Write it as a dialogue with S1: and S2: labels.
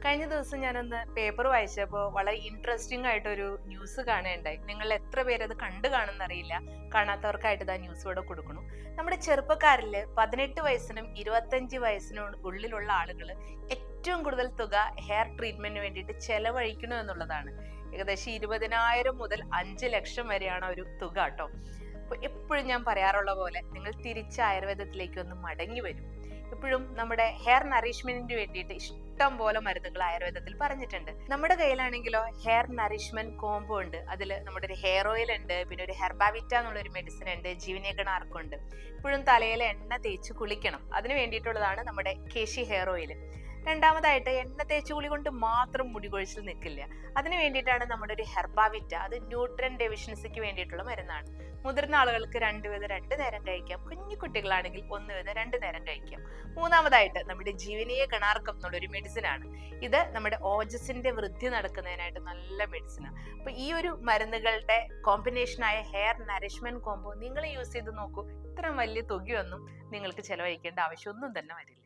S1: കഴിഞ്ഞ ദിവസം ഞാനൊന്ന് പേപ്പർ വായിച്ചപ്പോൾ വളരെ ഇൻട്രസ്റ്റിംഗ് ആയിട്ടൊരു ന്യൂസ് കാണുകയുണ്ടായി. നിങ്ങൾ എത്ര പേരത് കണ്ടു കാണുമെന്നറിയില്ല. കാണാത്തവർക്കായിട്ട് ഇതാ ന്യൂസ് ഇവിടെ കൊടുക്കണു. നമ്മുടെ ചെറുപ്പക്കാരിൽ 18 വയസ്സിനും 25 വയസ്സിനും ഉള്ളിലുള്ള ആളുകൾ ഏറ്റവും കൂടുതൽ തുക ഹെയർ ട്രീറ്റ്മെന്റിന് വേണ്ടിയിട്ട് ചെലവഴിക്കണം എന്നുള്ളതാണ്. ഏകദേശം 20,000 മുതൽ 5 ലക്ഷം വരെയാണ് ഒരു തുക കേട്ടോ. അപ്പൊ എപ്പോഴും ഞാൻ പറയാറുള്ള പോലെ നിങ്ങൾ തിരിച്ച് ആയുർവേദത്തിലേക്ക് ഒന്ന് മടങ്ങി വരും. എപ്പോഴും നമ്മുടെ ഹെയർ നറിഷ്മെന്റിന് വേണ്ടിയിട്ട് ഇഷ്ടം പോലെ മരുന്നുകൾ ആയുർവേദത്തിൽ പറഞ്ഞിട്ടുണ്ട്. നമ്മുടെ കയ്യിലാണെങ്കിലോ ഹെയർ നറിഷ്മെന്റ് കോംബോ ഉണ്ട്. അതിൽ നമ്മുടെ ഒരു ഹെയർ ഓയിൽ ഉണ്ട്, പിന്നെ ഒരു ഹെർബാവിറ്റ എന്നുള്ള ഒരു മെഡിസിൻ ഉണ്ട്, ജീവനേഗണാർക്കുണ്ട്. എപ്പോഴും തലയിൽ എണ്ണ തേച്ച് കുളിക്കണം. അതിന് വേണ്ടിയിട്ടുള്ളതാണ് നമ്മുടെ കേശി ഹെയർ ഓയിൽ. രണ്ടാമതായിട്ട് എണ്ണ തേച്ച് കുളി കൊണ്ട് മാത്രം മുടി കൊഴിച്ചിൽ നിൽക്കില്ല. അതിന് വേണ്ടിയിട്ടാണ് നമ്മുടെ ഒരു ഹെർബാവിറ്റ. അത് ന്യൂട്രൻ ഡെഫിഷ്യൻസിക്ക് വേണ്ടിയിട്ടുള്ള മരുന്നാണ്. മുതിർന്ന ആളുകൾക്ക് 2 വീതം 2 നേരം കഴിക്കാം, കുഞ്ഞു കുട്ടികളാണെങ്കിൽ 1 വീതം 2 നേരം കഴിക്കാം. മൂന്നാമതായിട്ട് നമ്മുടെ ജീവനീയ ഗണാർക്കം എന്നുള്ളൊരു മെഡിസിൻ ആണ്. ഇത് നമ്മുടെ ഓജസിന്റെ വൃദ്ധി നടക്കുന്നതിനായിട്ട് നല്ല മെഡിസിനാണ്. അപ്പൊ ഈ ഒരു മരുന്നുകളുടെ കോമ്പിനേഷനായ ഹെയർ നറിഷ്മെന്റ് കോംബോ നിങ്ങൾ യൂസ് ചെയ്ത് നോക്കൂ. ഇത്ര വലിയ തുകയൊന്നും നിങ്ങൾക്ക് ചെലവഴിക്കേണ്ട ആവശ്യമൊന്നും തന്നെ വരില്ല.